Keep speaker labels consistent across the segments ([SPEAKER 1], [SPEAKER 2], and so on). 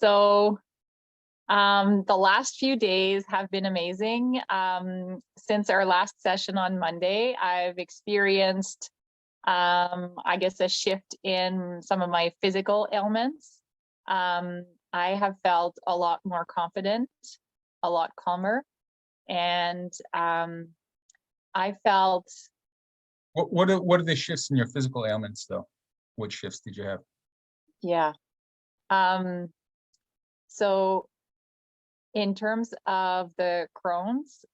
[SPEAKER 1] So the last few days have been amazing. Since our last session on Monday, I've experienced, I guess, a shift in some of my physical ailments. I have felt a lot more confident, a lot calmer, and I felt.
[SPEAKER 2] What are the shifts in your physical ailments, though? What shifts did you have?
[SPEAKER 1] Yeah. So in terms of the Crohn's,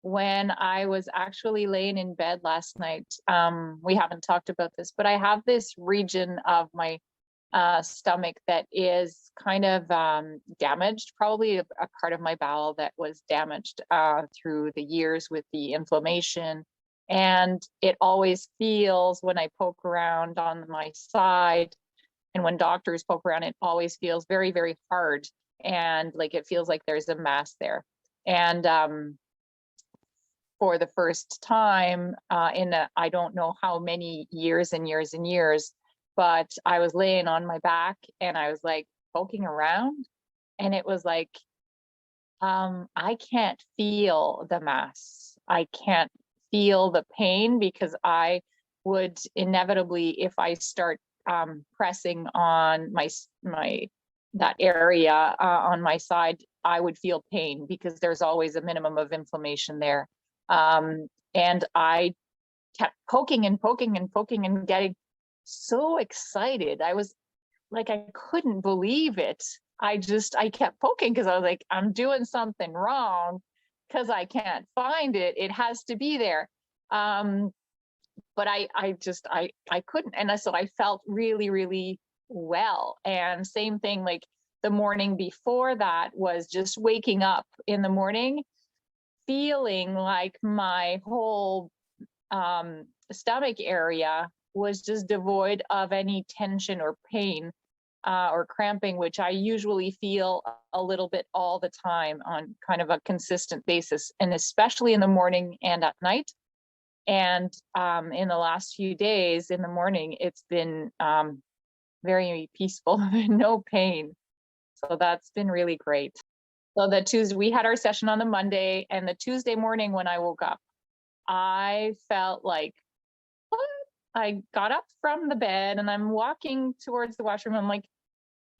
[SPEAKER 1] when I was actually laying in bed last night, we haven't talked about this, but I have this region of my stomach that is kind of damaged, probably a part of my bowel that was damaged through the years with the inflammation. And it always feels when I poke around on my side, and when doctors poke around, it always feels very, very hard. And like it feels like there's a mass there. And for the first time I don't know how many years and years and years, but I was laying on my back and I was like poking around, and it was like, I can't feel the mass. I can't feel the pain, because I would inevitably, if I start pressing on my that area on my side, I would feel pain because there's always a minimum of inflammation there. And I kept poking and poking and poking and getting so excited. I was like, I couldn't believe it. I kept poking because I was like, I'm doing something wrong because I can't find it. It has to be there. But I couldn't. And so I felt really, really well. And same thing, like the morning before that was just waking up in the morning, feeling like my whole stomach area was just devoid of any tension or pain or cramping, which I usually feel a little bit all the time on kind of a consistent basis, and especially in the morning and at night. And in the last few days in the morning, it's been very peaceful, no pain. So that's been really great. So we had our session on the Monday, and the Tuesday morning when I woke up, I felt like, what? I got up from the bed and I'm walking towards the washroom. I'm like,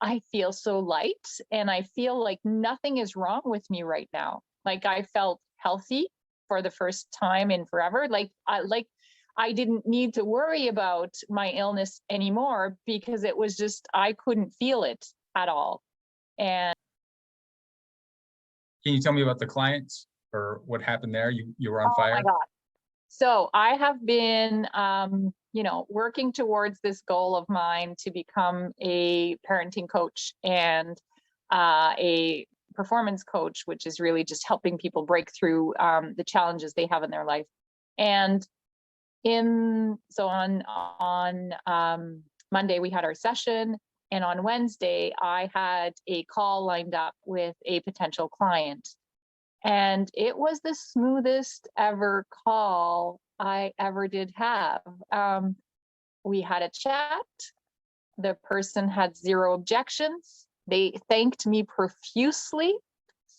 [SPEAKER 1] I feel so light, and I feel like nothing is wrong with me right now. Like I felt healthy for the first time in forever. Like I didn't need to worry about my illness anymore, because it was just, I couldn't feel it at all. And
[SPEAKER 2] Can you tell me about the clients or what happened there? You were on fire?
[SPEAKER 1] Oh my God. So I have been, working towards this goal of mine to become a parenting coach and a performance coach, which is really just helping people break through the challenges they have in their life. And on Monday we had our session, and on Wednesday I had a call lined up with a potential client. And it was the smoothest ever call I ever did have. We had a chat. The person had zero objections. They thanked me profusely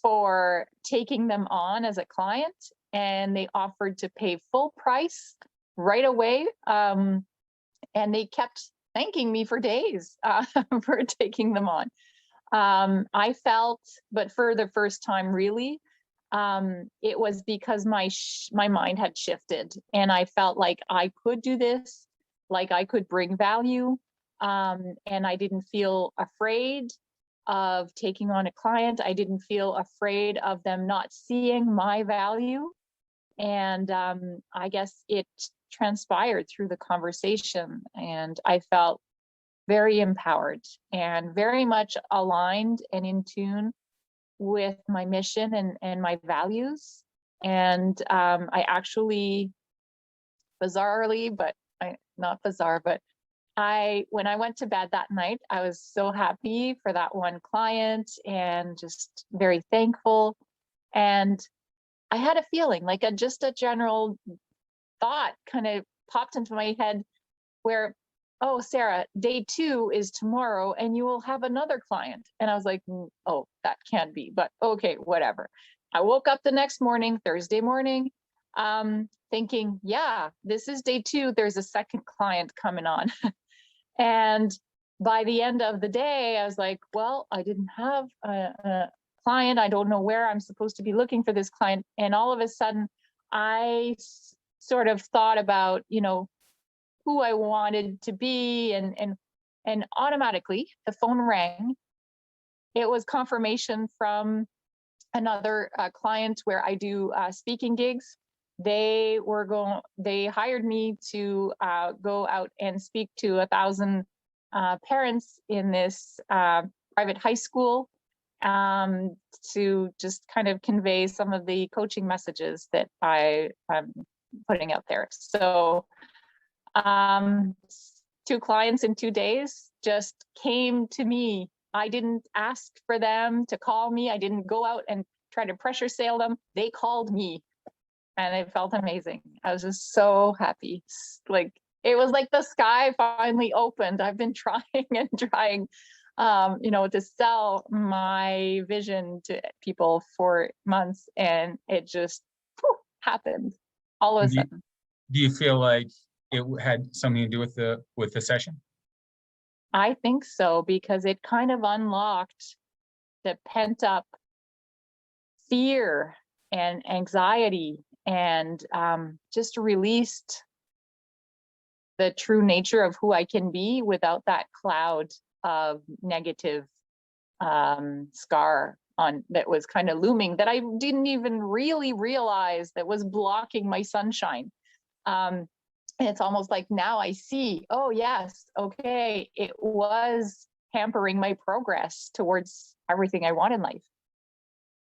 [SPEAKER 1] for taking them on as a client, and they offered to pay full price right away. And they kept thanking me for days for taking them on. I felt, but for the first time, really, it was because my mind had shifted, and I felt like I could do this, like I could bring value, and I didn't feel afraid of taking on a client. I didn't feel afraid of them not seeing my value. And I guess it transpired through the conversation, and I felt very empowered and very much aligned and in tune with my mission and my values. And I actually, bizarrely, but not bizarre, but when I went to bed that night, I was so happy for that one client and just very thankful. And I had a feeling like just a general thought kind of popped into my head where oh, Sarah, day 2 is tomorrow and you will have another client. And I was like, oh, that can't be, but okay, whatever. I woke up the next morning, Thursday morning, thinking, yeah, this is day 2. There's a second client coming on. And by the end of the day, I was like, well, I didn't have a client. I don't know where I'm supposed to be looking for this client. And all of a sudden, I sort of thought about, who I wanted to be, and automatically the phone rang. It was confirmation from another client where I do speaking gigs. They hired me to go out and speak to 1,000 parents in this private high school, to just kind of convey some of the coaching messages that I'm putting out there. So 2 clients in 2 days just came to me. I didn't ask for them to call me. I didn't go out and try to pressure sale them. They called me, and it felt amazing. I was just so happy. Like, it was like the sky finally opened. I've been trying and trying, to sell my vision to people for months, and it just happened all of a
[SPEAKER 2] Do you,
[SPEAKER 1] sudden.
[SPEAKER 2] do you feel like it had something to do with the session?
[SPEAKER 1] I think so, because it kind of unlocked the pent up fear and anxiety, and just released the true nature of who I can be without that cloud of negative scar on that was kind of looming, that I didn't even really realize that was blocking my sunshine. And it's almost like now I see, oh yes, okay, it was hampering my progress towards everything I want in life.